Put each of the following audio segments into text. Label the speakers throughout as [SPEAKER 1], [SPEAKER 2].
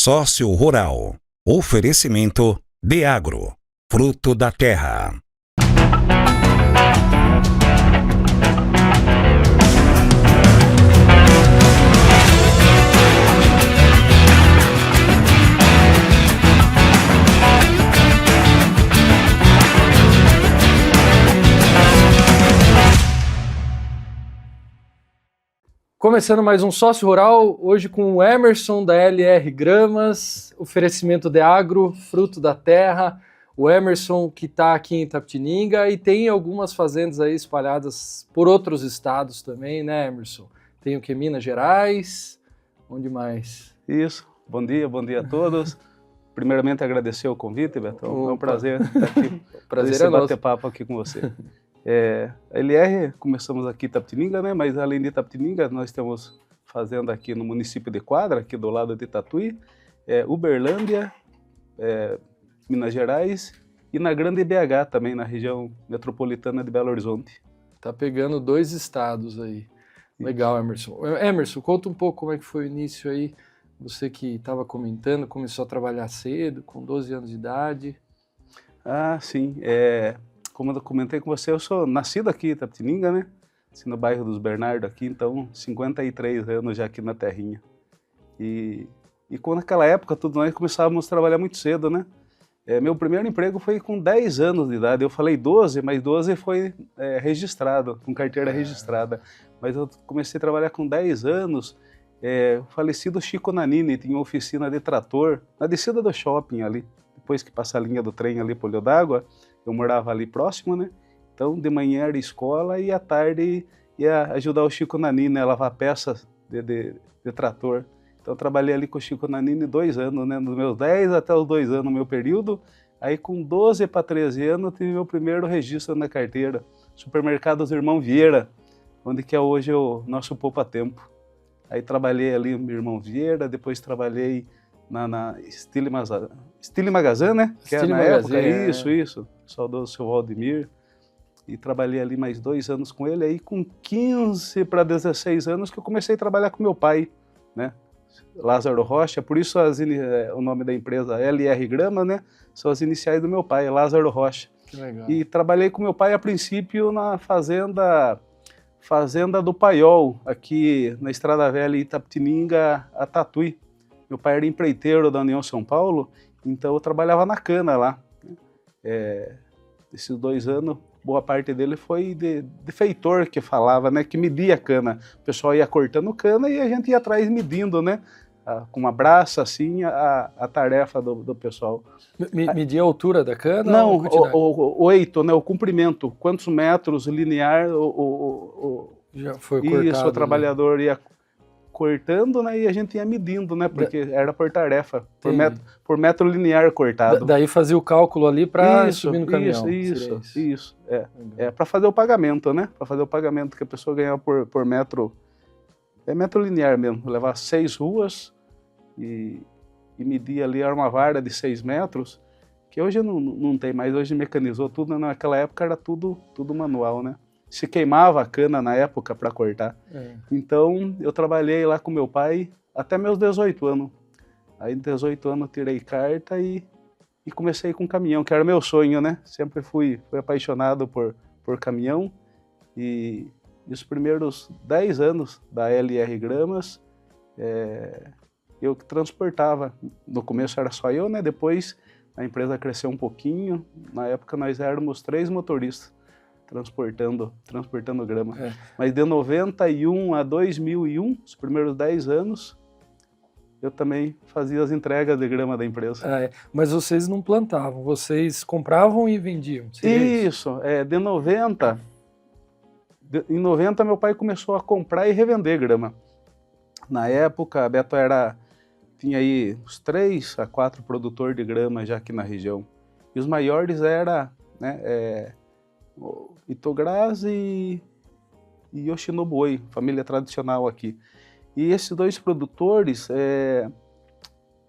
[SPEAKER 1] Sócio Rural. Oferecimento Deagro, fruto da terra.
[SPEAKER 2] Começando mais um Sócio Rural, hoje com o Emerson da LR Gramas, oferecimento Deagro, fruto da terra. O Emerson que está aqui em Itapetininga e tem algumas fazendas aí espalhadas por outros estados também, né, Emerson? Tem o que? Minas Gerais, onde mais?
[SPEAKER 3] Isso, bom dia a todos. Primeiramente agradecer o convite, Betão, é um prazer estar aqui,
[SPEAKER 2] prazer é nosso.
[SPEAKER 3] Bater papo aqui com você. A LR, começamos aqui em Itapetininga, né? Mas além de Itapetininga, nós temos fazenda aqui no município de Quadra, aqui do lado de Tatuí, Uberlândia, Minas Gerais e na Grande BH também, na região metropolitana de Belo Horizonte.
[SPEAKER 2] Tá pegando 2 estados aí. Legal, Emerson. Emerson, conta um pouco como é que foi o início aí. Você que estava comentando, começou a trabalhar cedo, com 12 anos de idade.
[SPEAKER 3] Ah, sim. Como eu comentei com você, eu sou nascido aqui em Itapetininga, né? Assim, no bairro dos Bernardo aqui, então 53 anos já aqui na terrinha. E quando naquela época, nós começávamos a trabalhar muito cedo, né? Meu primeiro emprego foi com 10 anos de idade. Eu falei 12, mas 12 foi registrado, com carteira registrada. Mas eu comecei a trabalhar com 10 anos. O falecido Chico Nanini tinha uma oficina de trator na descida do shopping ali. Depois que passa a linha do trem ali pro Olho d'Água, eu morava ali próximo, né? Então, de manhã era escola e à tarde ia ajudar o Chico Nanini a lavar peças de trator. Então, eu trabalhei ali com o Chico Nanini 2 anos, né? Dos meus 10 até os 2 anos, no meu período. Aí, com 12 para 13 anos, tive meu primeiro registro na carteira. Supermercados Irmão Vieira, onde que é hoje o nosso Poupa Tempo. Aí, trabalhei ali no Irmão Vieira, depois trabalhei na Stile Magazin, né? Que
[SPEAKER 2] Stile
[SPEAKER 3] na
[SPEAKER 2] Magazin,
[SPEAKER 3] época, isso. Saudoso seu Valdemir. E trabalhei ali mais 2 anos com ele. Aí com 15 para 16 anos que eu comecei a trabalhar com meu pai, né? Lázaro Rocha, por isso o nome da empresa LR Grama, né? São as iniciais do meu pai, Lázaro Rocha.
[SPEAKER 2] Que legal.
[SPEAKER 3] E trabalhei com meu pai a princípio na fazenda do Paiol, aqui na Estrada Velha Itapetininga, a Tatuí. Meu pai era empreiteiro da União São Paulo, então eu trabalhava na cana lá. Esses 2 anos, boa parte dele foi de feitor, que falava, né, que media a cana. O pessoal ia cortando cana e a gente ia atrás medindo, né, com uma braça, assim, a tarefa do pessoal.
[SPEAKER 2] Medir a altura da cana?
[SPEAKER 3] Não, o eito, né, o comprimento, quantos metros linear
[SPEAKER 2] já foi cortado.
[SPEAKER 3] Isso, o trabalhador ia cortando, né, e a gente ia medindo, né, porque era por tarefa, por metro linear cortado.
[SPEAKER 2] Daí fazia o cálculo ali para subir no caminhão.
[SPEAKER 3] Isso. Para fazer o pagamento, né, para fazer o pagamento que a pessoa ganhava por metro, metro linear mesmo, levar 6 ruas e medir ali uma vara de 6 metros, que hoje não tem mais, hoje mecanizou tudo, né? Naquela época era tudo manual, né. Se queimava a cana na época para cortar. Então, eu trabalhei lá com meu pai até meus 18 anos. Aí, 18 anos, eu tirei carta e comecei com caminhão, que era meu sonho, né? Sempre fui apaixonado por caminhão. E os primeiros 10 anos da LR Gramas, eu que transportava. No começo era só eu, né? Depois a empresa cresceu um pouquinho. Na época, nós éramos 3 motoristas. Transportando grama. Mas de 91 a 2001, os primeiros 10 anos, eu também fazia as entregas de grama da empresa.
[SPEAKER 2] Mas vocês não plantavam, vocês compravam e vendiam?
[SPEAKER 3] Isso, em 90 meu pai começou a comprar e revender grama. Na época, a Beto tinha aí uns 3 a 4 produtores de grama já aqui na região. E os maiores eram, né, Itograz e Yoshinobu Oi, família tradicional aqui. E esses 2 produtores,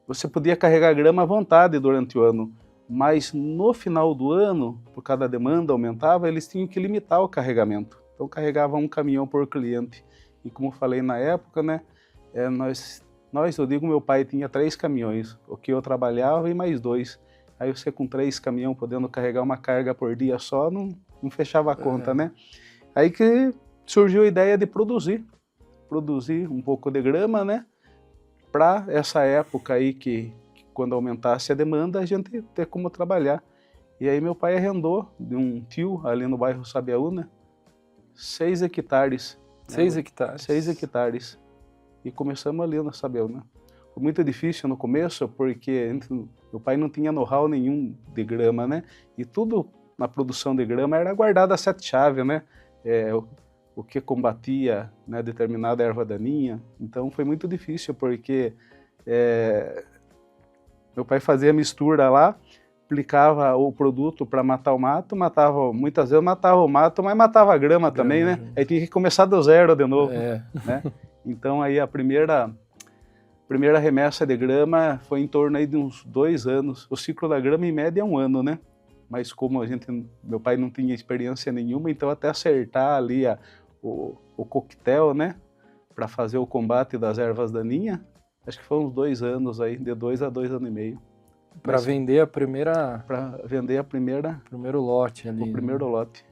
[SPEAKER 3] você podia carregar grama à vontade durante o ano, mas no final do ano, por causa da demanda aumentava, eles tinham que limitar o carregamento. Então carregava um caminhão por cliente. E como eu falei na época, né, nós eu digo, meu pai tinha 3 caminhões, o que eu trabalhava e mais 2. Aí você com 3 caminhões podendo carregar uma carga por dia só, não fechava a conta, né? Aí que surgiu a ideia de produzir um pouco de grama, né? Para essa época aí que quando aumentasse a demanda, a gente ter como trabalhar. E aí meu pai arrendou de um tio ali no bairro Sabiaúna, 6 hectares.
[SPEAKER 2] 6 hectares?
[SPEAKER 3] 6 hectares. E começamos ali na Sabiaúna. Foi muito difícil no começo, porque meu pai não tinha know-how nenhum de grama, né? E tudo na produção de grama era guardado a 7 chaves, né? O que combatia, né, determinada erva daninha. Então foi muito difícil, porque meu pai fazia mistura lá, aplicava o produto para matar o mato, muitas vezes matava o mato, mas matava a grama também, né? Aí tinha que começar do zero de novo, né? Então aí a primeira remessa de grama foi em torno aí de uns 2 anos. O ciclo da grama em média é 1 ano, né? Mas como meu pai não tinha experiência nenhuma, então até acertar ali o coquetel, né? Para fazer o combate das ervas daninhas, acho que foi uns 2 anos aí, de 2 a 2 anos e meio.
[SPEAKER 2] Para vender a primeira...
[SPEAKER 3] Para vender
[SPEAKER 2] primeiro lote ali.
[SPEAKER 3] O primeiro lote,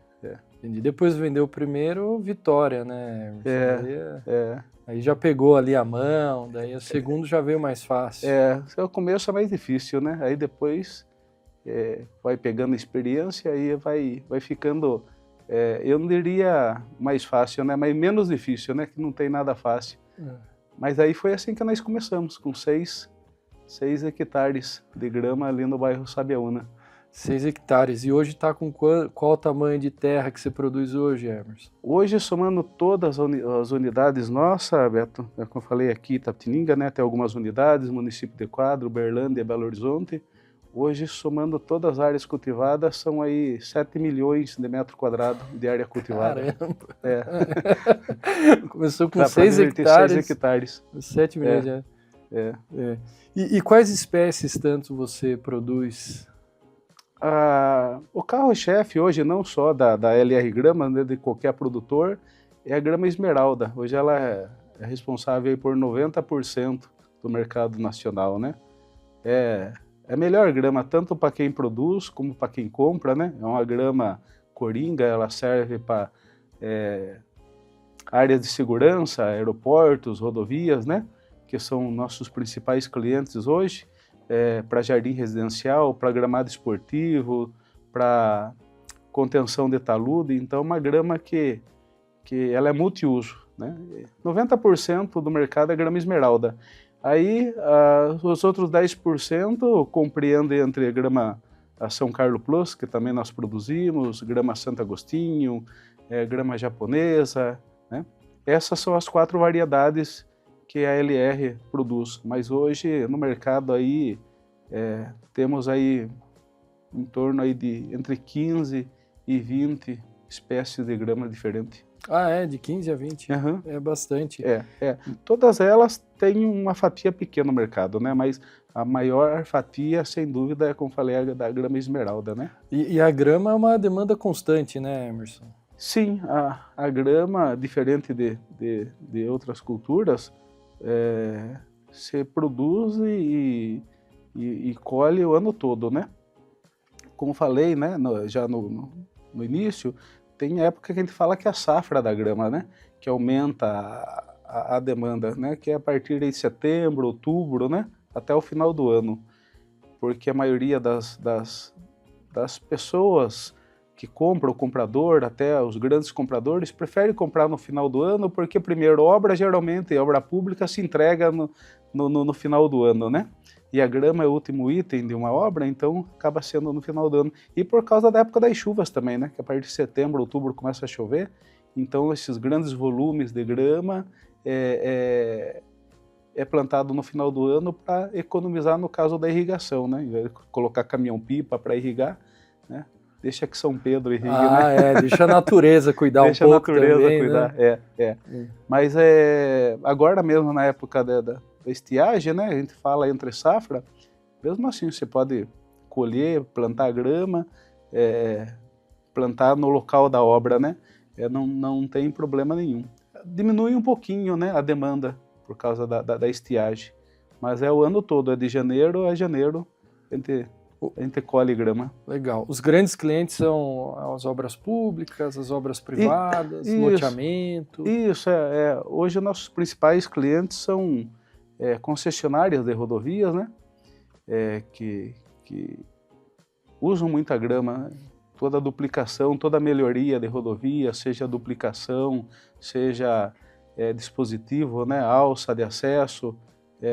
[SPEAKER 2] Entendi. Depois vendeu o primeiro, Vitória, né? Aí já pegou ali a mão, daí o segundo já veio mais fácil.
[SPEAKER 3] O começo é mais difícil, né? Aí depois vai pegando experiência, aí vai ficando, eu não diria mais fácil, né? Mas menos difícil, né? Que não tem nada fácil. Mas aí foi assim que nós começamos, com 6 hectares de grama ali no bairro Sabiaúna.
[SPEAKER 2] 6 hectares. E hoje está com qual tamanho de terra que você produz hoje, Emerson?
[SPEAKER 3] Hoje, somando todas as unidades nossas, Beto, como eu falei aqui, Itapetininga, né, tem algumas unidades, município de Quadro, Uberlândia, Belo Horizonte. Hoje, somando todas as áreas cultivadas, são aí 7 milhões de metros quadrados de área cultivada.
[SPEAKER 2] Caramba! Começou com 6 hectares.
[SPEAKER 3] 6 hectares.
[SPEAKER 2] 7 milhões de área. E quais espécies tanto você produz?
[SPEAKER 3] O carro-chefe hoje, não só da LR Grama, né, de qualquer produtor, é a grama esmeralda. Hoje ela é responsável por 90% do mercado nacional, né? É a melhor grama, tanto para quem produz como para quem compra, né? É uma grama coringa, ela serve para áreas de segurança, aeroportos, rodovias, né? Que são nossos principais clientes hoje. Para jardim residencial, para gramado esportivo, para contenção de talude. Então, uma grama que ela é multiuso, né? 90% do mercado é grama esmeralda. Aí, os outros 10% compreendem entre grama São Carlos Plus, que também nós produzimos, grama Santo Agostinho, grama japonesa, né? Essas são as 4 variedades que a LR produz, mas hoje no mercado aí temos aí em torno aí de entre 15 e 20 espécies de grama diferentes.
[SPEAKER 2] De 15 a 20?
[SPEAKER 3] Uhum.
[SPEAKER 2] É bastante.
[SPEAKER 3] Todas elas têm uma fatia pequena no mercado, né? Mas a maior fatia, sem dúvida, como falei, é da grama esmeralda, né?
[SPEAKER 2] E a grama é uma demanda constante, né, Emerson?
[SPEAKER 3] Sim, a grama, diferente de outras culturas, se produz e colhe o ano todo, né? Como falei, né, já no início, tem época que a gente fala que é a safra da grama, né? Que aumenta a demanda, né? Que é a partir de setembro, outubro, né? Até o final do ano. Porque a maioria das pessoas que compram, o comprador, até os grandes compradores, preferem comprar no final do ano, porque primeiro, geralmente, obra pública se entrega no final do ano, né? E a grama é o último item de uma obra, então acaba sendo no final do ano. E por causa da época das chuvas também, né? Que a partir de setembro, outubro começa a chover, então esses grandes volumes de grama é plantado no final do ano para economizar no caso da irrigação, né? Em vez de colocar caminhão-pipa para irrigar, né? Deixa que São Pedro irrigue, né?
[SPEAKER 2] Deixa a natureza cuidar um pouco também,
[SPEAKER 3] Deixa a natureza cuidar,
[SPEAKER 2] né?
[SPEAKER 3] Mas agora mesmo, na época da estiagem, né? A gente fala entre safra, mesmo assim você pode colher, plantar grama, plantar no local da obra, né? Não tem problema nenhum. Diminui um pouquinho, né, a demanda por causa da estiagem. Mas é o ano todo, é de janeiro a janeiro, a gente colhe grama.
[SPEAKER 2] Legal. Os grandes clientes são as obras públicas, as obras privadas, loteamento?
[SPEAKER 3] Isso, hoje nossos principais clientes são concessionárias de rodovias, né? Que usam muita grama, né? Toda a duplicação, toda a melhoria de rodovia, seja duplicação, seja dispositivo, né? Alça de acesso,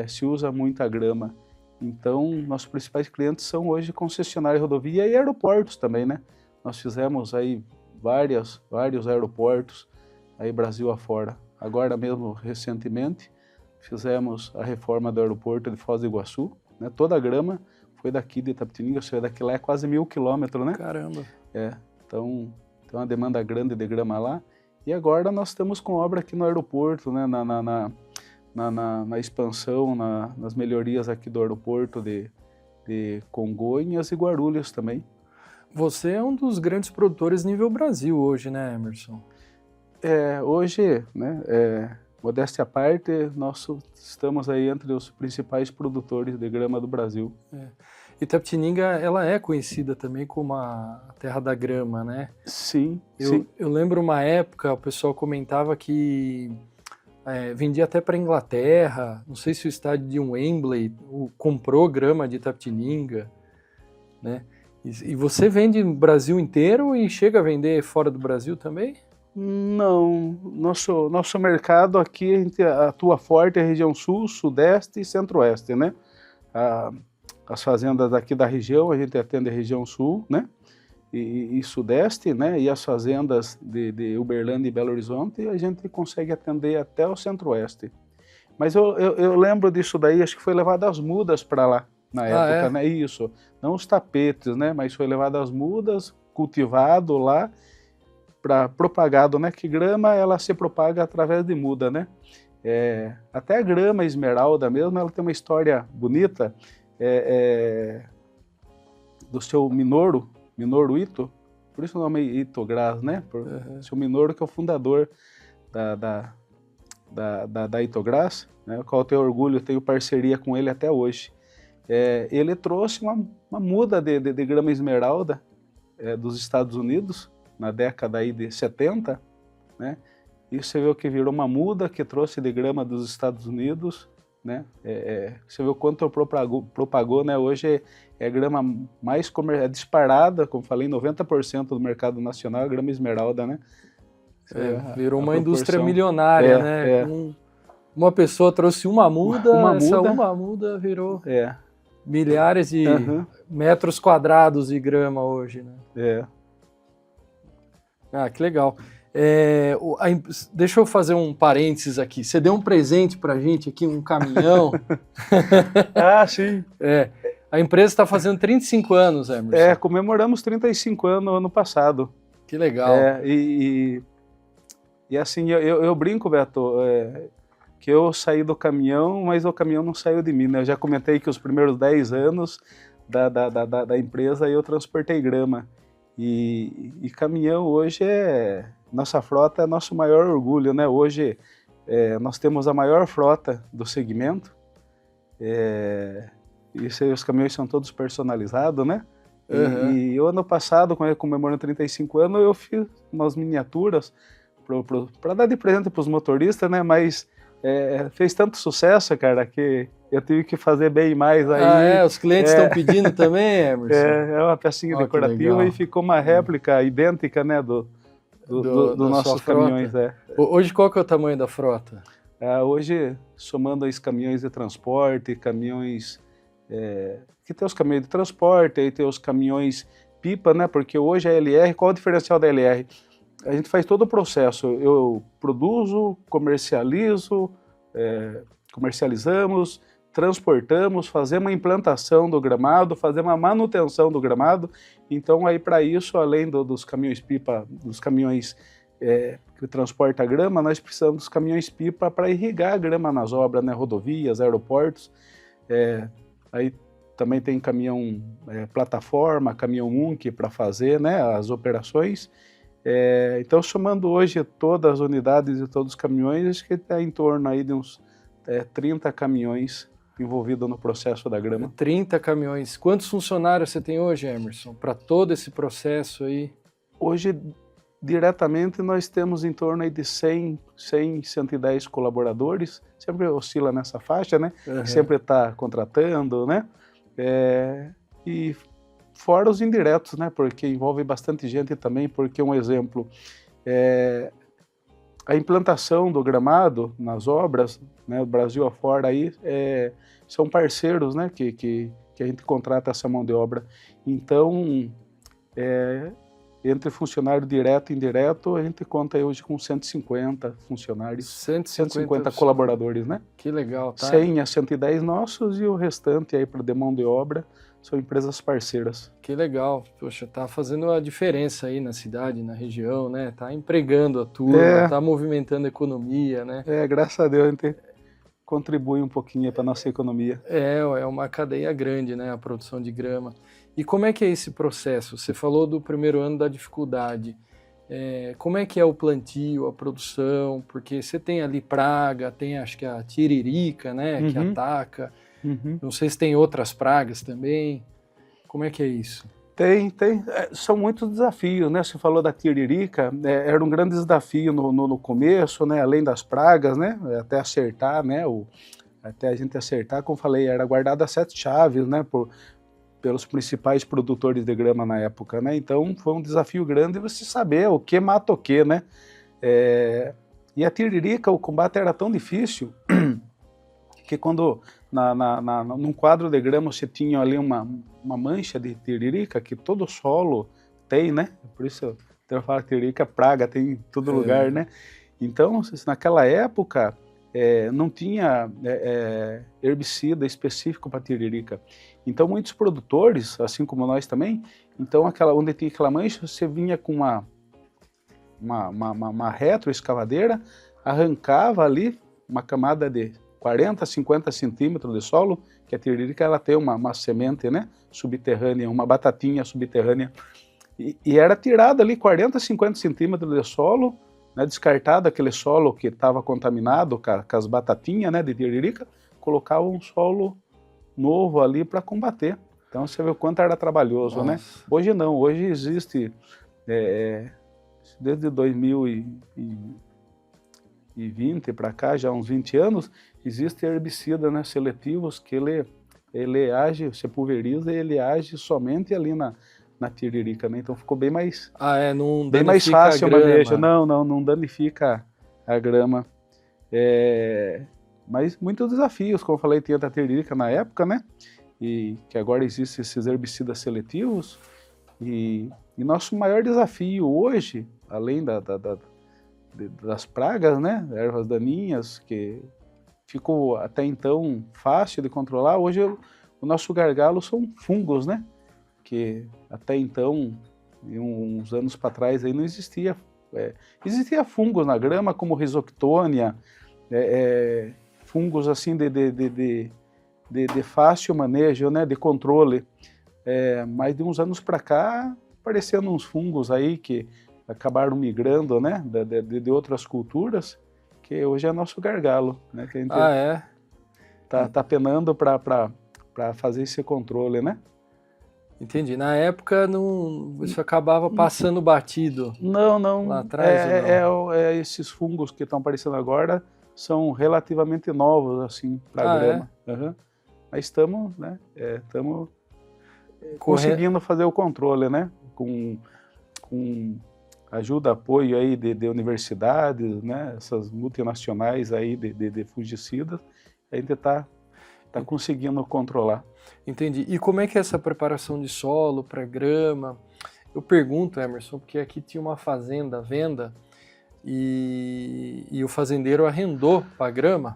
[SPEAKER 3] se usa muita grama. Então, nossos principais clientes são hoje concessionárias de rodovia e aeroportos também, né? Nós fizemos aí vários aeroportos aí Brasil afora. Agora mesmo, recentemente, fizemos a reforma do aeroporto de Foz do Iguaçu, né? Toda a grama foi daqui de Itapetininga, ou seja, daqui lá é quase 1000 quilômetros, né?
[SPEAKER 2] Caramba!
[SPEAKER 3] Então tem uma demanda grande de grama lá. E agora nós estamos com obra aqui no aeroporto, né? Na expansão, nas melhorias aqui do aeroporto de Congonhas e Guarulhos também.
[SPEAKER 2] Você é um dos grandes produtores nível Brasil hoje, né, Emerson?
[SPEAKER 3] Hoje, né, modéstia à parte, nós estamos aí entre os principais produtores de grama do Brasil.
[SPEAKER 2] Itapetininga, ela é conhecida também como a terra da grama, né?
[SPEAKER 3] Sim,
[SPEAKER 2] sim. Eu lembro uma época, o pessoal comentava que vendia até para a Inglaterra, não sei se o estádio de Wembley comprou grama de Itapetininga, né? E você vende no Brasil inteiro e chega a vender fora do Brasil também?
[SPEAKER 3] Não, nosso mercado aqui, a gente atua forte na região sul, sudeste e centro-oeste, né? As fazendas aqui da região, a gente atende a região sul, né? E sudeste, né? E as fazendas de Uberlândia e Belo Horizonte, a gente consegue atender até o centro-oeste. Mas eu lembro disso daí, acho que foi levado as mudas para lá na época, né? Isso, não os tapetes, né? Mas foi levado as mudas, cultivado lá, propagado, né? Que grama, ela se propaga através de muda, né? Até a grama esmeralda mesmo, ela tem uma história bonita, do seu Minoru Ito, por isso o nome é Itogras, né? Seu Minoru, que é o fundador da Itogras, né? O qual eu tenho orgulho, tenho parceria com ele até hoje. Ele trouxe uma muda de grama esmeralda dos Estados Unidos, na década aí de 70, né? E você viu que virou uma muda que trouxe de grama dos Estados Unidos, né? Você viu quanto propagou, né? Hoje é a grama mais disparada, como falei, 90% do mercado nacional é grama esmeralda, né?
[SPEAKER 2] Virou uma indústria milionária, né? Uma pessoa trouxe uma muda, uma muda virou milhares de metros quadrados de grama hoje, né? Que legal. Deixa eu fazer um parênteses aqui. Você deu um presente pra gente aqui, um caminhão.
[SPEAKER 3] Sim.
[SPEAKER 2] A empresa está fazendo 35 anos, Emerson.
[SPEAKER 3] Comemoramos 35 anos no ano passado.
[SPEAKER 2] Que legal.
[SPEAKER 3] E assim, eu brinco, Beto, que eu saí do caminhão, mas o caminhão não saiu de mim, né? Eu já comentei que os primeiros 10 anos da empresa eu transportei grama. E caminhão hoje nossa frota é nosso maior orgulho, né? Hoje nós temos a maior frota do segmento, e os caminhões são todos personalizados, né? E o ano passado, comemorando 35 anos, eu fiz umas miniaturas para dar de presente para os motoristas, né? Mas fez tanto sucesso, cara, que eu tive que fazer bem mais aí.
[SPEAKER 2] Os clientes estão pedindo também, Emerson?
[SPEAKER 3] É uma pecinha decorativa e ficou uma réplica idêntica, né, do nossos caminhões.
[SPEAKER 2] Hoje qual que é o tamanho da frota?
[SPEAKER 3] Hoje, somando os caminhões de transporte, caminhões... que tem os caminhões de transporte, aí tem os caminhões pipa, né, porque hoje a LR, qual é o diferencial da LR? A gente faz todo o processo, eu produzo, comercializamos, transportamos, fazemos a implantação do gramado, fazemos a manutenção do gramado. Então aí para isso, além dos caminhões pipa, dos caminhões que transportam a grama, nós precisamos dos caminhões pipa para irrigar a grama nas obras, né, rodovias, aeroportos. Aí também tem caminhão plataforma, caminhão UNC para fazer, né, as operações. Então, somando hoje todas as unidades e todos os caminhões, acho que está em torno aí de uns 30 caminhões envolvido no processo da grama.
[SPEAKER 2] 30 caminhões. Quantos funcionários você tem hoje, Emerson, para todo esse processo aí?
[SPEAKER 3] Hoje, diretamente, nós temos em torno aí de 100, 110 colaboradores, sempre oscila nessa faixa, né?
[SPEAKER 2] Uhum.
[SPEAKER 3] Sempre está contratando, né? E fora os indiretos, né? Porque envolve bastante gente também, porque um exemplo, a implantação do gramado nas obras, né, Brasil afora aí, são parceiros, né, que a gente contrata essa mão de obra. Então, entre funcionário direto e indireto, a gente conta aí hoje com 150 funcionários, 150 colaboradores, né?
[SPEAKER 2] Que legal, tá?
[SPEAKER 3] 100 a 110 nossos e o restante aí para de mão de obra são empresas parceiras.
[SPEAKER 2] Que legal. Poxa, tá fazendo a diferença aí na cidade, na região, né? Tá empregando a turma, tá movimentando a economia, né?
[SPEAKER 3] Graças a Deus a gente contribui um pouquinho para nossa economia.
[SPEAKER 2] É uma cadeia grande, né? A produção de grama. E como é que é esse processo? Você falou do primeiro ano da dificuldade. Como é que é o plantio, a produção? Porque você tem ali praga, tem acho que a tiririca, né? Que ataca. Não sei se tem outras pragas também. Como é que é isso?
[SPEAKER 3] Tem. São muitos desafios, né? Você falou da tiririca, era um grande desafio no começo, né? Além das pragas, né? Até acertar, né? Até a gente acertar, como falei, era guardada 7 chaves, né? Pelos principais produtores de grama na época, né? Então foi um desafio grande você saber o que mata o que, né? E a tiririca, o combate era tão difícil que quando num quadro de grama você tinha ali uma mancha de tiririca que todo solo tem, né? Por isso eu falo que tiririca praga, tem em todo lugar, né? Então, naquela época, não tinha herbicida específico para tiririca. Então, muitos produtores, assim como nós também, então onde tinha aquela mancha, você vinha com uma retroescavadeira, arrancava ali uma camada de 40, 50 centímetros de solo, que a tiririca ela tem uma semente, né, subterrânea, uma batatinha subterrânea, e era tirado ali 40, 50 centímetros de solo, né, descartado aquele solo que estava contaminado com as batatinhas, né, de tiririca, colocava um solo novo ali para combater. Então você vê o quanto era trabalhoso. Nossa. Né? Hoje não, hoje existe, desde 2020 para cá, já há uns 20 anos, existe herbicida, né, seletivos que ele age, você pulveriza e ele age somente ali na tiririca, né? Então ficou bem mais,
[SPEAKER 2] não
[SPEAKER 3] bem mais fácil o manejo. Não danifica a grama. Mas muitos desafios, como eu falei, tinha a tiririca na época, né? E que agora existem esses herbicidas seletivos. E nosso maior desafio hoje, além das pragas, né? Ervas daninhas, que ficou até então fácil de controlar, hoje o nosso gargalo são fungos, né? Que até então, uns anos para trás, aí não existia. Existia fungos na grama, como Rhizoctonia, fungos assim de fácil manejo, né, de controle. Mas de uns anos para cá, aparecendo uns fungos aí que acabaram migrando, né, de outras culturas, que hoje é nosso gargalo, né, que a gente tá penando para fazer esse controle, né?
[SPEAKER 2] Entendi. Na época isso acabava passando batido.
[SPEAKER 3] Não.
[SPEAKER 2] Lá atrás,
[SPEAKER 3] esses fungos que estão aparecendo agora são relativamente novos assim para a grama. Uhum. Mas estamos, né? Estamos conseguindo fazer o controle, né? Com ajuda, apoio aí de universidades, né? Essas multinacionais aí de fungicidas, a gente está conseguindo controlar.
[SPEAKER 2] Entendi. E como é que é essa preparação de solo para grama? Eu pergunto, Emerson, porque aqui tinha uma fazenda à venda e o fazendeiro arrendou para grama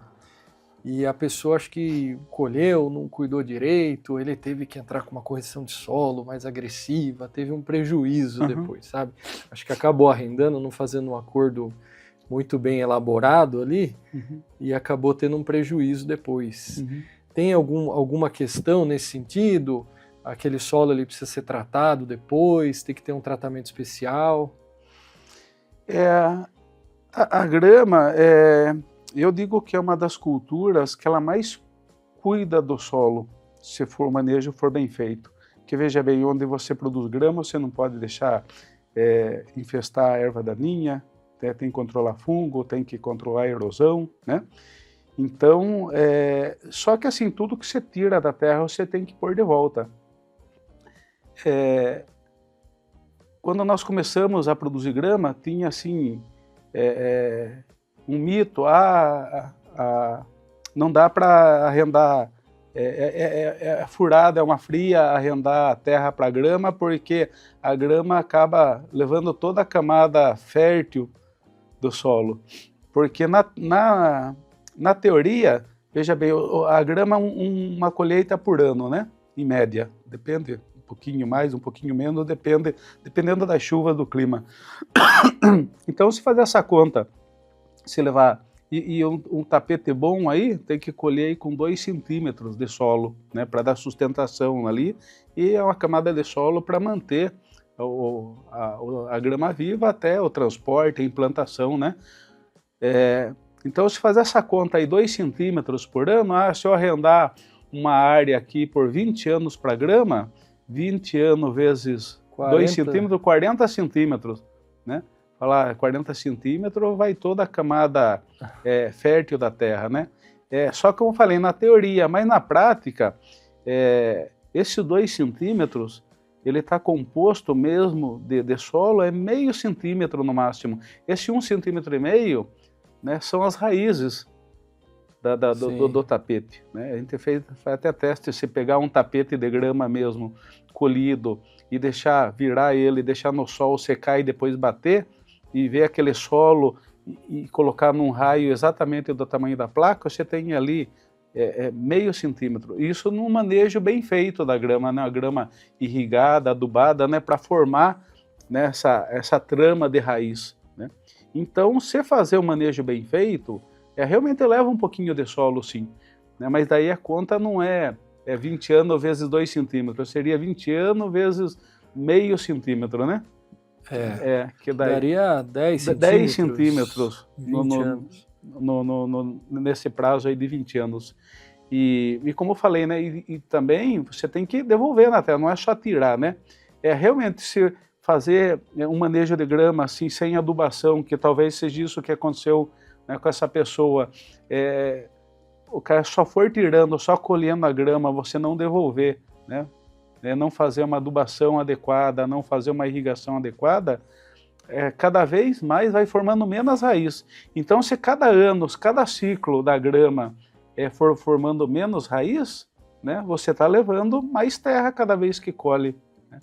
[SPEAKER 2] e a pessoa acho que colheu, não cuidou direito, ele teve que entrar com uma correção de solo mais agressiva, teve um prejuízo depois, sabe? Acho que acabou arrendando, não fazendo um acordo muito bem elaborado ali e acabou tendo um prejuízo depois. Tem alguma questão nesse sentido? Aquele solo ali precisa ser tratado depois? Tem que ter um tratamento especial?
[SPEAKER 3] A grama, eu digo que é uma das culturas que ela mais cuida do solo, se o manejo for bem feito. Porque veja bem, onde você produz grama, você não pode deixar infestar a erva daninha, tem que controlar fungo, tem que controlar a erosão, né? Então, só que assim, tudo que você tira da terra, você tem que pôr de volta. Quando nós começamos a produzir grama, tinha assim, um mito, não dá para arrendar, furada, é uma fria arrendar a terra para grama, porque a grama acaba levando toda a camada fértil do solo. Porque na teoria, veja bem, a grama é uma colheita por ano, né? Em média, depende, um pouquinho mais, um pouquinho menos, dependendo da chuva, do clima. Então, se fazer essa conta, se levar, e um tapete bom aí, tem que colher aí com 2 centímetros de solo, né? Para dar sustentação ali, e é uma camada de solo para manter a grama viva até o transporte, a implantação, né? Então, se fazer essa conta aí, 2 centímetros por ano, se eu arrendar uma área aqui por 20 anos para grama, 20 anos vezes 2 centímetros, 40 centímetros, né? Falar 40 centímetros, vai toda a camada fértil da terra, né? Só que, como eu falei, na teoria, mas na prática, esses 2 centímetros, ele está composto mesmo de solo, meio centímetro no máximo. Esse 1,5 centímetros, né, são as raízes do tapete, né? A gente faz até teste, se pegar um tapete de grama mesmo, colhido, e virar ele, deixar no sol secar e depois bater, e ver aquele solo e colocar num raio exatamente do tamanho da placa, você tem ali meio centímetro. Isso num manejo bem feito da grama, né? A grama irrigada, adubada, né? Para formar, né, essa trama de raiz, né? Então, se fazer um manejo bem feito, realmente leva um pouquinho de solo, sim, né? Mas daí a conta não é 20 anos vezes 2 centímetros, seria 20 anos vezes meio centímetro, né? Que
[SPEAKER 2] daria 10
[SPEAKER 3] centímetros
[SPEAKER 2] 20 anos.
[SPEAKER 3] Nesse prazo aí de 20 anos. E como eu falei, né? E também você tem que devolver na terra, não é só tirar, né? Realmente se fazer um manejo de grama assim, sem adubação, que talvez seja isso que aconteceu, né, com essa pessoa. O cara só for tirando, só colhendo a grama, você não devolver, né? Não fazer uma adubação adequada, não fazer uma irrigação adequada, cada vez mais vai formando menos raiz. Então, se cada ano, cada ciclo da grama for formando menos raiz, né, você está levando mais terra cada vez que colhe, né?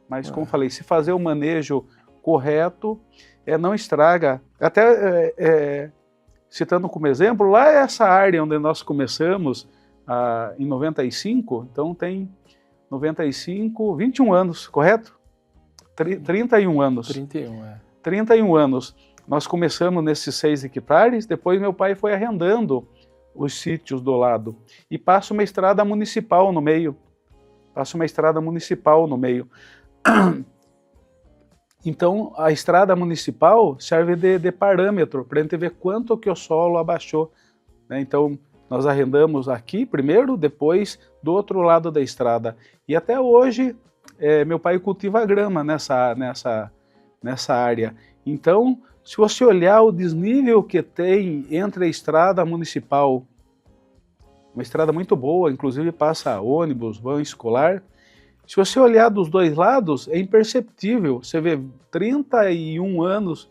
[SPEAKER 3] Mas, como falei, se fazer o manejo correto, não estraga. Até citando como exemplo, lá essa área onde nós começamos em 95, então tem 95, 21 anos, correto? 31 anos. 31 anos. Nós começamos nesses 6 hectares, depois meu pai foi arrendando os sítios do lado. E passa uma estrada municipal no meio. Então, a estrada municipal serve de parâmetro para a gente ver quanto que o solo abaixou, né? Então, nós arrendamos aqui primeiro, depois do outro lado da estrada. E até hoje, meu pai cultiva grama nessa área. Então, se você olhar o desnível que tem entre a estrada municipal, uma estrada muito boa, inclusive passa ônibus, van escolar. Se você olhar dos dois lados, é imperceptível. Você vê 31 anos,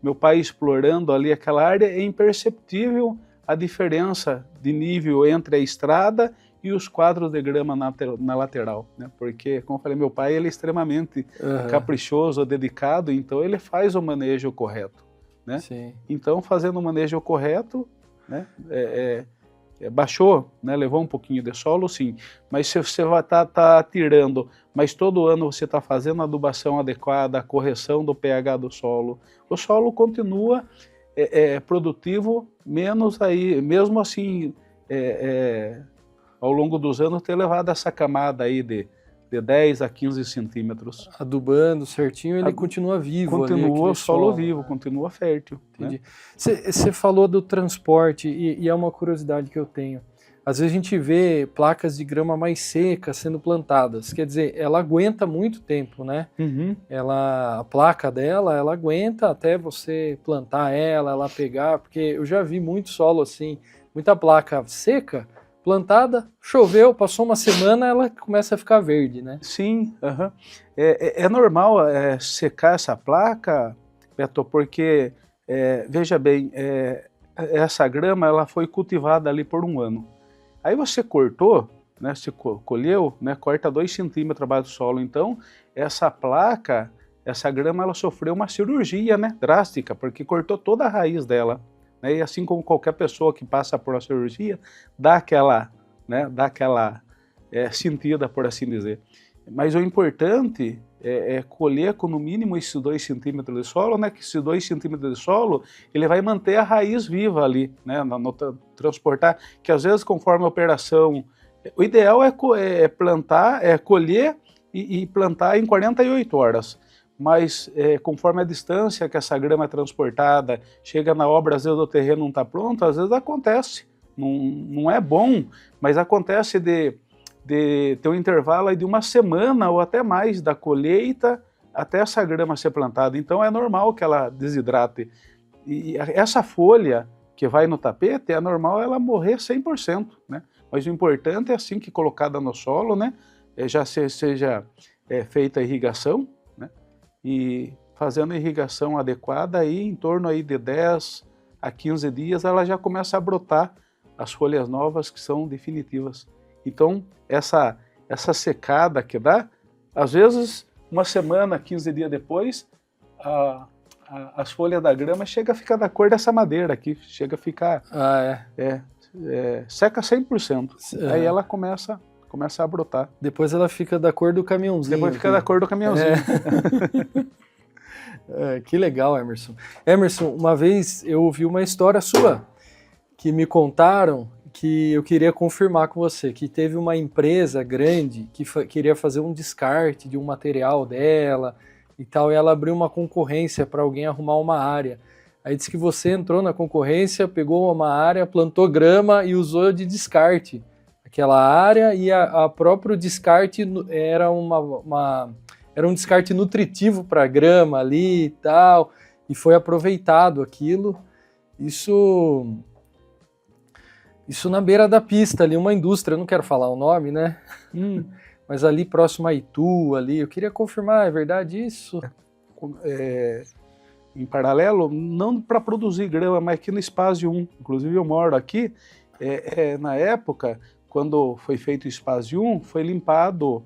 [SPEAKER 3] meu pai explorando ali aquela área, é imperceptível a diferença de nível entre a estrada e os quadros de grama na lateral, né? Porque, como eu falei, meu pai ele é extremamente caprichoso, dedicado, então ele faz o manejo correto, né? Sim. Então, fazendo o manejo correto, né, baixou, né, levou um pouquinho de solo, sim, mas se você vai tá tirando, mas todo ano você está fazendo a adubação adequada, a correção do pH do solo, o solo continua produtivo, menos aí, mesmo assim, ao longo dos anos, ter levado essa camada aí de 10 a 15 centímetros.
[SPEAKER 2] Adubando certinho, ele continua vivo.
[SPEAKER 3] Continua o solo vivo, continua fértil.
[SPEAKER 2] Entendi. Você falou do transporte, e é uma curiosidade que eu tenho. às vezes a gente vê placas de grama mais secas sendo plantadas, quer dizer, ela aguenta muito tempo, né? A placa dela, ela aguenta até você plantar ela pegar, porque eu já vi muito solo assim, muita placa seca, plantada, choveu, passou uma semana, ela começa a ficar verde, né?
[SPEAKER 3] Sim, é normal secar essa placa, Beto, porque, veja bem, essa grama ela foi cultivada ali por 1 ano. Aí você cortou, né, você colheu, né, corta 2 centímetros abaixo do solo. Então, essa placa, essa grama, ela sofreu uma cirurgia, né, drástica, porque cortou toda a raiz dela. Né, e assim como qualquer pessoa que passa por uma cirurgia, dá aquela sentida, por assim dizer. Mas o importante é colher com no mínimo esses 2 centímetros de solo, né? Que esses 2 centímetros de solo, ele vai manter a raiz viva ali, né? No transportar, que às vezes conforme a operação, o ideal é plantar, colher e plantar em 48 horas. Mas conforme a distância que essa grama é transportada, chega na obra, às vezes o terreno não está pronto, às vezes acontece. Não é bom, mas acontece de ter um intervalo aí de 1 semana ou até mais da colheita até essa grama ser plantada. Então é normal que ela desidrate. E essa folha que vai no tapete, é normal ela morrer 100%, né? Mas o importante é assim que colocada no solo, né? Já seja feita a irrigação, né? E fazendo a irrigação adequada, aí em torno aí de 10 a 15 dias ela já começa a brotar as folhas novas que são definitivas. Então, essa secada que dá, às vezes, 1 semana, 15 dias depois, as folhas da grama chega a ficar da cor dessa madeira aqui, chega a ficar... seca 100%. Aí ela começa a brotar.
[SPEAKER 2] Depois ela fica da cor do caminhãozinho.
[SPEAKER 3] Depois fica da cor do caminhãozinho.
[SPEAKER 2] Que legal, Emerson. Emerson, uma vez eu ouvi uma história sua, que me contaram, que eu queria confirmar com você, que teve uma empresa grande que queria fazer um descarte de um material dela e tal, e ela abriu uma concorrência para alguém arrumar uma área. Aí disse que você entrou na concorrência, pegou uma área, plantou grama e usou de descarte aquela área, e a próprio descarte era era um descarte nutritivo para a grama ali e tal, e foi aproveitado aquilo. Isso na beira da pista ali, uma indústria, eu não quero falar o nome, né? Mas ali próximo a Itu, ali, eu queria confirmar, é verdade isso?
[SPEAKER 3] Em paralelo, não para produzir grama, mas aqui no Espásio 1, inclusive eu moro aqui, na época, quando foi feito o Espásio 1, foi limpado,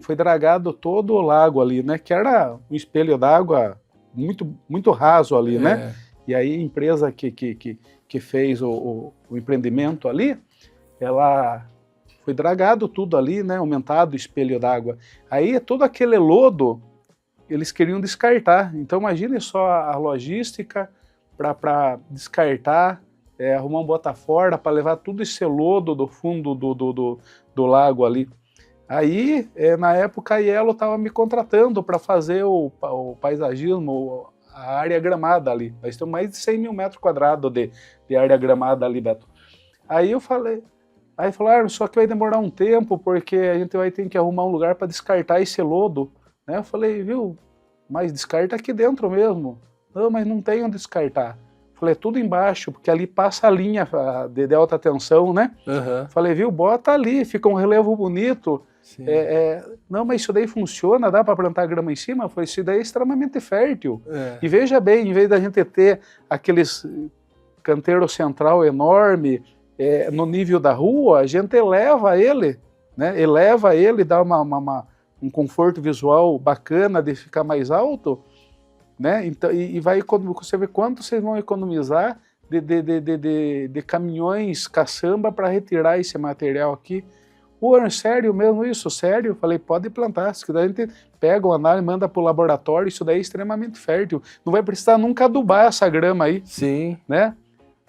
[SPEAKER 3] foi dragado todo o lago ali, né? Que era um espelho d'água muito, muito raso ali, né? E aí a empresa que fez o empreendimento ali, ela foi dragado tudo ali, né? Aumentado o espelho d'água. Aí todo aquele lodo, eles queriam descartar. Então imagine só a logística para descartar, arrumar um bota-fora para levar tudo esse lodo do fundo do lago ali. Aí, na época, a Yellow estava me contratando para fazer o paisagismo, a área gramada ali. Nós temos mais de 100 mil metros quadrados de área gramada ali, Beto. Aí eu falei, falaram, só que vai demorar um tempo, porque a gente vai ter que arrumar um lugar para descartar esse lodo. Né? Eu falei, viu, mas descarta aqui dentro mesmo. Não, mas não tem onde descartar. Falei, tudo embaixo, porque ali passa a linha de alta tensão, né? Falei, viu, bota ali, fica um relevo bonito. Não, mas isso daí funciona, dá para plantar grama em cima? Eu falei, isso daí é extremamente fértil. E veja bem, em vez da gente ter aqueles canteiro central enorme no nível da rua, a gente eleva ele, né? Eleva ele, dá um conforto visual bacana de ficar mais alto, né? Então, você vê quanto vocês vão economizar de caminhões caçamba para retirar esse material aqui. Pô, sério mesmo isso? Sério? Falei, pode plantar, se quiser a gente pega o análise, manda para o laboratório, isso daí é extremamente fértil. Não vai precisar nunca adubar essa grama aí.
[SPEAKER 2] Sim.
[SPEAKER 3] Né?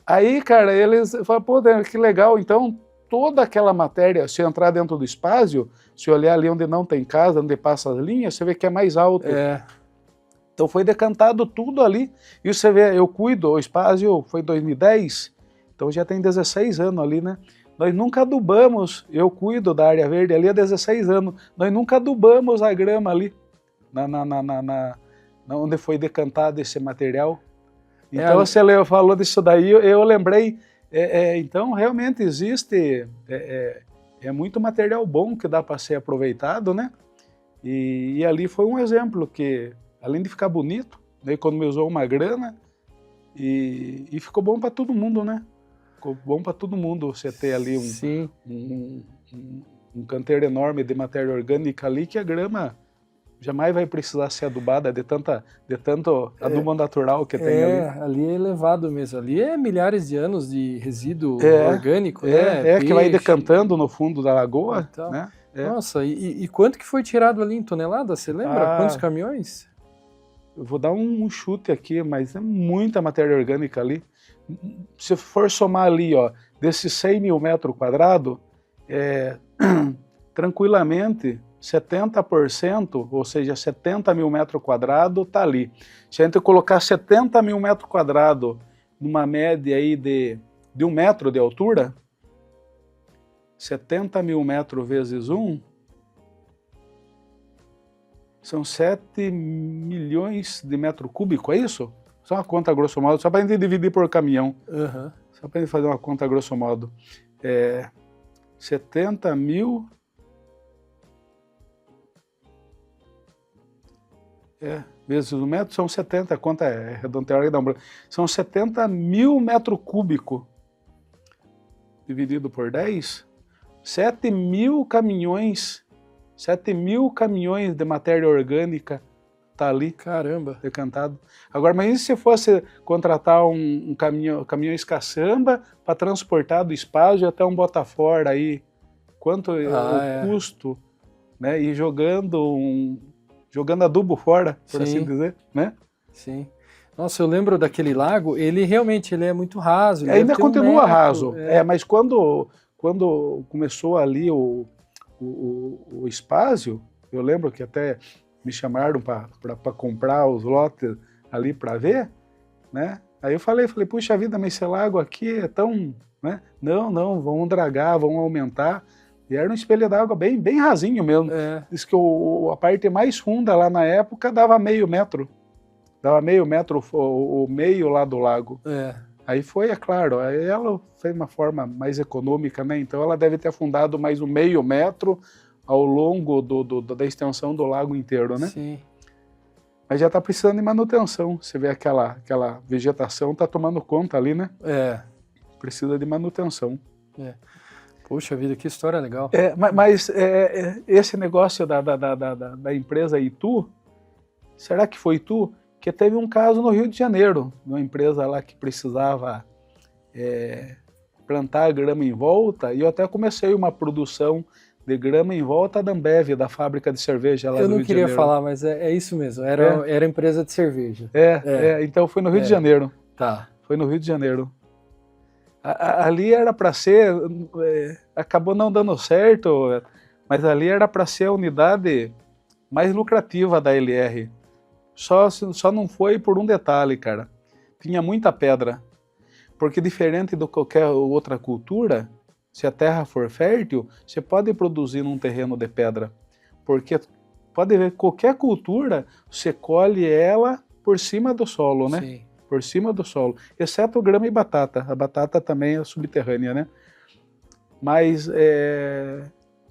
[SPEAKER 3] Aí, cara, eles falam, pô, que legal, então toda aquela matéria, se entrar dentro do espaço, se olhar ali onde não tem casa, onde passa as linhas, você vê que é mais alto. Então foi decantado tudo ali, e você vê, eu cuido, o espaço foi 2010, Então já tem 16 anos ali, né? Nós nunca adubamos, eu cuido da área verde ali há 16 anos, nós nunca adubamos a grama ali, onde foi decantado esse material. Então você falou disso daí, eu lembrei, então realmente existe muito material bom que dá para ser aproveitado, né? E ali foi um exemplo que, além de ficar bonito, né, economizou uma grana e ficou bom para todo mundo, né? Ficou bom para todo mundo você ter ali um canteiro enorme de matéria orgânica ali, que a grama jamais vai precisar ser adubada de tanto adubo natural que tem ali.
[SPEAKER 2] Ali é elevado mesmo. Ali é milhares de anos de resíduo orgânico, né?
[SPEAKER 3] Que vai decantando no fundo da lagoa,
[SPEAKER 2] então,
[SPEAKER 3] né?
[SPEAKER 2] Nossa, e quanto que foi tirado ali em toneladas? Você lembra? Quantos caminhões?
[SPEAKER 3] Eu vou dar um chute aqui, mas é muita matéria orgânica ali. Se for somar ali, ó, desses 100 mil metros quadrados, tranquilamente 70%, ou seja, 70 mil metros quadrados está ali. Se a gente colocar 70 mil metros quadrados numa média aí de 1 metro de altura, 70 mil metros vezes 1, são 7 milhões de metros cúbicos, é isso? Só uma conta grosso modo, só para a gente dividir por caminhão.
[SPEAKER 2] Uhum.
[SPEAKER 3] Só para a gente fazer uma conta grosso modo. 70 mil... vezes 1 metro, são 70, a conta é redondeada, são 70 mil metros cúbicos dividido por 10, 7 mil caminhões de matéria orgânica tá ali.
[SPEAKER 2] Caramba.
[SPEAKER 3] Decantado. Agora, imagina se fosse contratar um caminhão caçamba para transportar do Espásio até um Botafora aí, quanto é o custo, né? E jogando adubo fora, por assim dizer, né?
[SPEAKER 2] Sim. Nossa, eu lembro daquele lago, ele realmente é muito raso.
[SPEAKER 3] Ainda continua raso, mas quando começou ali o Espásio, eu lembro que até me chamaram para comprar os lotes ali para ver, né? Aí eu falei, puxa vida, mas esse lago aqui é tão... né? Não, vão dragar, vão aumentar. E era um espelho d'água bem rasinho mesmo. Diz que a parte mais funda lá na época dava meio metro. Dava meio metro o meio lá do lago. Aí foi, é claro, aí ela fez uma forma mais econômica, né? Então ela deve ter afundado mais um meio metro ao longo da extensão do lago inteiro, né?
[SPEAKER 2] Sim.
[SPEAKER 3] Mas já está precisando de manutenção. Você vê aquela vegetação está tomando conta ali, né? Precisa de manutenção.
[SPEAKER 2] Puxa vida, que história legal.
[SPEAKER 3] Mas esse negócio da empresa Itu, será que foi Itu? Que teve um caso no Rio de Janeiro, uma empresa lá que precisava plantar grama em volta, e eu até comecei uma produção de grama em volta da Ambev, da fábrica de cerveja lá no Rio de Janeiro. Eu não queria
[SPEAKER 2] falar, mas é isso mesmo, era empresa de cerveja.
[SPEAKER 3] Então foi no Rio de Janeiro.
[SPEAKER 2] Tá.
[SPEAKER 3] Foi no Rio de Janeiro. Ali era para ser, acabou não dando certo, mas ali era para ser a unidade mais lucrativa da LR. Só não foi por um detalhe, cara. Tinha muita pedra. Porque diferente de qualquer outra cultura, se a terra for fértil, você pode produzir num terreno de pedra. Porque pode ver, qualquer cultura, você colhe ela por cima do solo, né?
[SPEAKER 2] Sim.
[SPEAKER 3] Por cima do solo. Exceto grama e batata. A batata também é subterrânea, né? Mas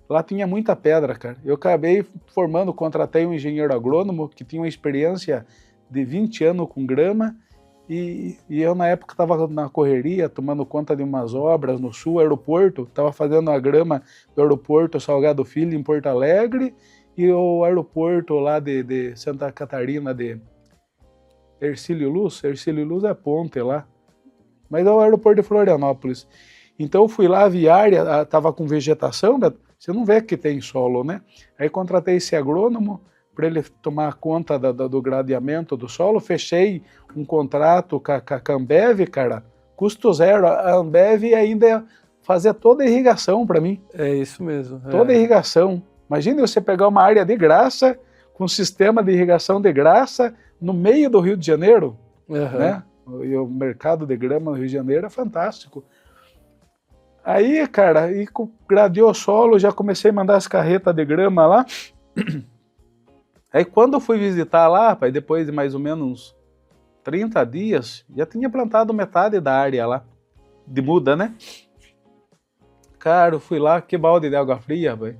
[SPEAKER 3] lá tinha muita pedra, cara. Eu acabei contratei um engenheiro agrônomo que tinha uma experiência de 20 anos com grama, e eu na época estava na correria, tomando conta de umas obras no sul, aeroporto, estava fazendo a grama do aeroporto Salgado Filho em Porto Alegre, e o aeroporto lá de Santa Catarina de Hercílio Luz é ponte lá, mas é o aeroporto de Florianópolis. Então eu fui lá, a viária estava com vegetação, você não vê que tem solo, né? Aí contratei esse agrônomo para ele tomar conta do gradeamento do solo, fechei um contrato com a Ambev, cara, custo zero. A Ambev ainda fazia toda a irrigação para mim.
[SPEAKER 2] É isso mesmo.
[SPEAKER 3] Toda a irrigação. Imagine você pegar uma área de graça, com um sistema de irrigação de graça, no meio do Rio de Janeiro, né? E o mercado de grama no Rio de Janeiro é fantástico. Aí, cara, gradeou o solo, já comecei a mandar as carretas de grama lá. Aí quando eu fui visitar lá, pai, depois de mais ou menos uns 30 dias, já tinha plantado metade da área lá, de muda, né? Cara, eu fui lá, que balde de água fria, pai.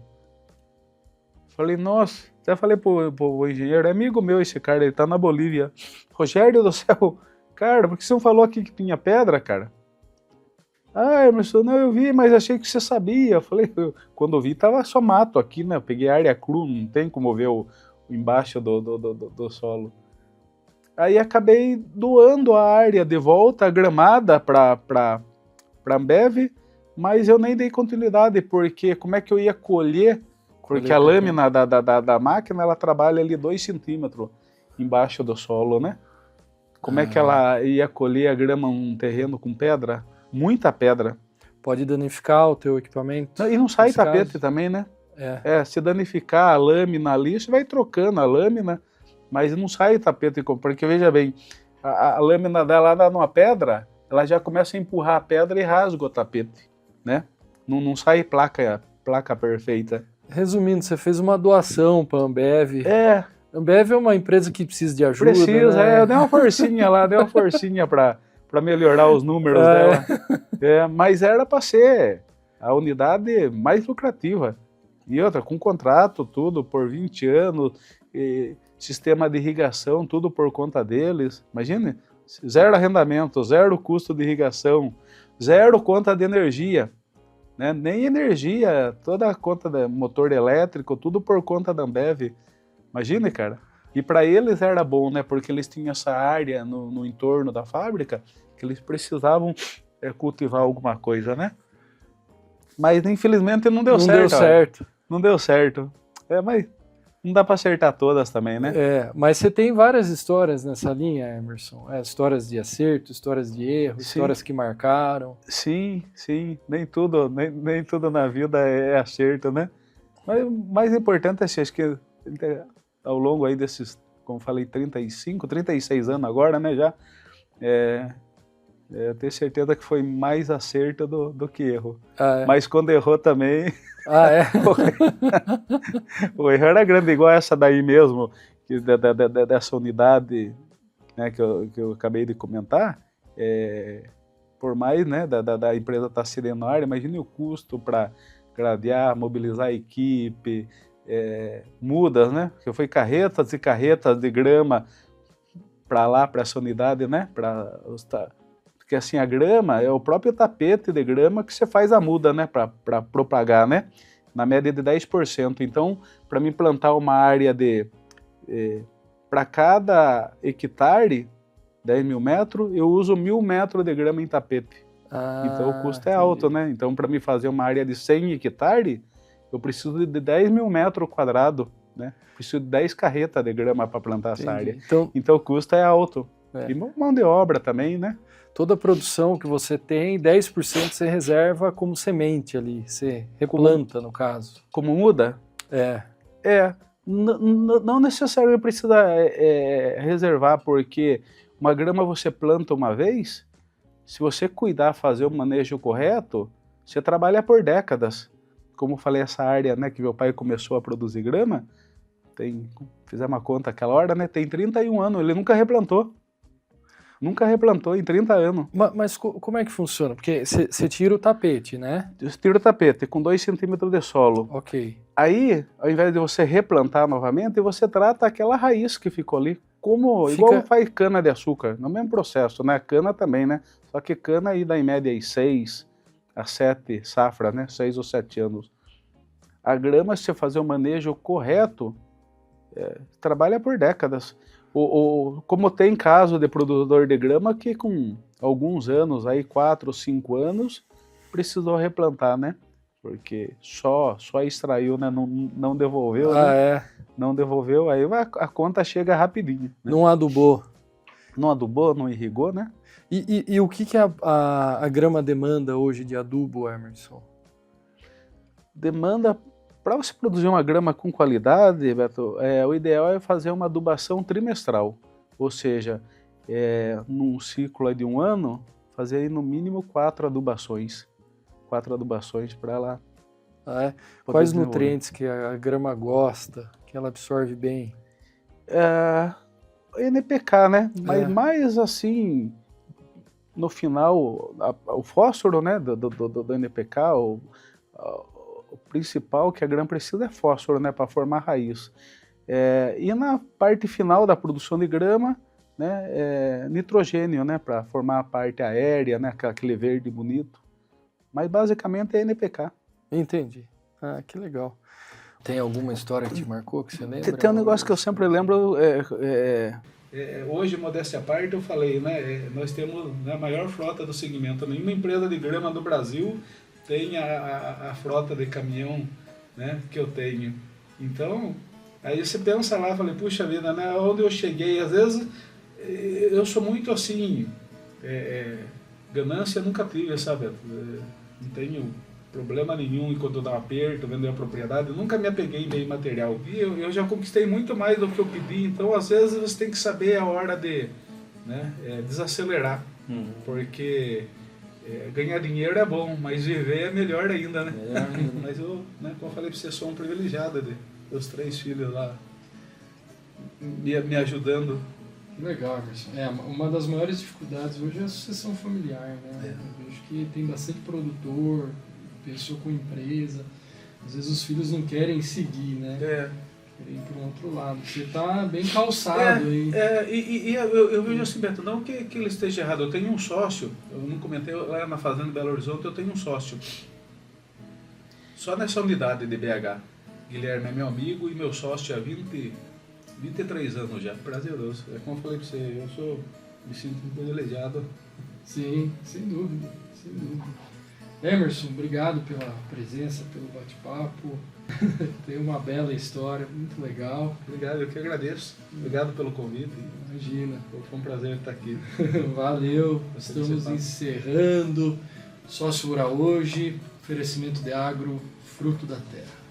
[SPEAKER 3] Falei, nossa, até falei pro engenheiro, é amigo meu esse cara, ele tá na Bolívia. Rogério do céu, cara, por que você não falou aqui que tinha pedra, cara? Ah, Emerson, não, eu vi, mas achei que você sabia. Eu falei, quando eu vi, tava só mato aqui, né? Eu peguei área cru, não tem como ver o embaixo do solo. Aí acabei doando a área de volta, gramada, pra Ambev, mas eu nem dei continuidade, porque como é que eu ia colher? Porque a lâmina da máquina, ela trabalha ali 2 centímetros embaixo do solo, né? Como é que ela ia colher a grama num terreno com pedra? Muita pedra.
[SPEAKER 2] Pode danificar o teu equipamento.
[SPEAKER 3] E não sai tapete também, né? Se danificar a lâmina ali, você vai trocando a lâmina, mas não sai tapete, porque veja bem, a lâmina dela lá numa pedra, ela já começa a empurrar a pedra e rasga o tapete, né? Não sai placa perfeita.
[SPEAKER 2] Resumindo, você fez uma doação para a Ambev. A Ambev é uma empresa que precisa de ajuda.
[SPEAKER 3] Precisa,
[SPEAKER 2] né?
[SPEAKER 3] Eu dei uma forcinha lá, para melhorar os números dela. Mas era para ser a unidade mais lucrativa. E outra, com contrato, tudo por 20 anos, sistema de irrigação, tudo por conta deles. Imagine, 0 arrendamento, 0 custo de irrigação, 0 conta de energia. Né? Nem energia, toda a conta de motor elétrico, tudo por conta da Ambev. Imagine, cara. E para eles era bom, né? Porque eles tinham essa área no entorno da fábrica que eles precisavam cultivar alguma coisa, né? Mas infelizmente não deu certo. Não deu certo. Mas não dá para acertar todas também, né?
[SPEAKER 2] Mas você tem várias histórias nessa linha, Emerson. Histórias de acerto, histórias de erro, histórias que marcaram.
[SPEAKER 3] Sim. Nem tudo na vida é acerto, né? Mas o mais importante é acho que ao longo aí desses, como falei, 35, 36 anos agora, né, já, eu tenho certeza que foi mais acerto do que erro. Mas quando errou também... o erro era grande, igual essa daí mesmo, dessa unidade, né, que eu acabei de comentar, por mais, né, da empresa estar cedendo área, imagine o custo para gradear, mobilizar a equipe, mudas, né? Que foi carretas e carretas de grama para lá, para essa unidade, né? Porque assim, a grama é o próprio tapete de grama que você faz a muda, né? Para propagar, né? Na média de 10%. Então, para mim plantar uma área para cada hectare, 10 mil metros, eu uso 1.000 metros de grama em tapete. Então o custo é alto, né? Então, para mim fazer uma área de 100 hectares, eu preciso de 10 mil metros quadrados, né? Preciso de 10 carretas de grama para plantar essa área. Então o custo é alto. E mão de obra também, né?
[SPEAKER 2] Toda a produção que você tem, 10% você reserva como semente ali, você replanta no caso.
[SPEAKER 3] Como muda? Não necessariamente precisa reservar, porque uma grama você planta uma vez, se você cuidar, fazer o manejo correto, você trabalha por décadas. Como eu falei, essa área, né, que meu pai começou a produzir grama, fizemos uma conta aquela hora, né, tem 31 anos, ele nunca replantou. Nunca replantou em 30 anos.
[SPEAKER 2] Mas como é que funciona? Porque você tira o tapete, né?
[SPEAKER 3] Você tira o tapete com 2 centímetros de solo.
[SPEAKER 2] Ok.
[SPEAKER 3] Aí, ao invés de você replantar novamente, você trata aquela raiz que ficou ali, igual faz cana de açúcar, no mesmo processo, né? Cana também, né? Só que cana aí dá em média aí 6 a 7 safras, né? 6 ou 7 anos. A grama, se você fazer o manejo correto, trabalha por décadas. Como tem caso de produtor de grama que com alguns anos, aí 4 ou 5 anos, precisou replantar, né? Porque só extraiu, né? Não devolveu, né? Não devolveu, aí a conta chega rapidinho. Né?
[SPEAKER 2] Não adubou.
[SPEAKER 3] Não adubou, não irrigou, né?
[SPEAKER 2] E o que a grama demanda hoje de adubo, Emerson?
[SPEAKER 3] Demanda... Para você produzir uma grama com qualidade, Beto, o ideal é fazer uma adubação trimestral. Ou seja, num ciclo aí de um ano, fazer aí no mínimo 4 adubações. 4 adubações para ela.
[SPEAKER 2] Quais
[SPEAKER 3] desenvolver.
[SPEAKER 2] nutrientes que a grama gosta, que ela absorve bem?
[SPEAKER 3] NPK, né? Mas
[SPEAKER 2] É.
[SPEAKER 3] mais assim, no final, o fósforo, né, do NPK, o principal que a grama precisa é fósforo, né, para formar raiz. E na parte final da produção de grama, né, nitrogênio, né, para formar a parte aérea, né, aquele verde bonito. Mas basicamente é NPK.
[SPEAKER 2] Entendi. Que legal. Tem alguma história que te marcou, que você lembra?
[SPEAKER 3] Tem um negócio que eu sempre lembro, hoje, modéstia à parte, eu falei, né, nós temos a maior frota do segmento. Nenhuma empresa de grama do Brasil tem a frota de caminhão, né, que eu tenho. Então, aí você pensa lá, falei, puxa vida, né, onde eu cheguei, às vezes eu sou muito assim, ganância nunca tive, sabe, não tenho problema nenhum enquanto eu dou um aperto, vender a propriedade, eu nunca me apeguei em bem material. E eu já conquistei muito mais do que eu pedi, então às vezes você tem que saber a hora de, né, desacelerar, porque ganhar dinheiro é bom, mas viver é melhor ainda, né? Mas eu, né, como eu falei para você, sou um privilegiado de os 3 filhos lá me ajudando.
[SPEAKER 2] Legal, Emerson. Uma das maiores dificuldades hoje é a sucessão familiar, né? Eu vejo que tem bastante produtor, pessoa com empresa, às vezes os filhos não querem seguir, né? Querem ir para um outro lado. Você está bem calçado aí.
[SPEAKER 3] Eu vejo assim, Beto, não que ele esteja errado. Eu tenho um sócio, eu não comentei, lá na Fazenda de Belo Horizonte eu tenho um sócio. Só nessa unidade de BH. Guilherme é meu amigo e meu sócio há 23 anos já. Prazeroso. É como eu falei para você, me sinto privilegiado.
[SPEAKER 2] Sim, sem dúvida, sem dúvida. Emerson, obrigado pela presença, pelo bate-papo. Tem uma bela história, muito legal.
[SPEAKER 3] Obrigado, eu que agradeço. Obrigado pelo convite.
[SPEAKER 2] Imagina.
[SPEAKER 3] Foi um prazer estar aqui.
[SPEAKER 2] Valeu, estamos encerrando Sócio Rural hoje, oferecimento de agro, fruto da terra.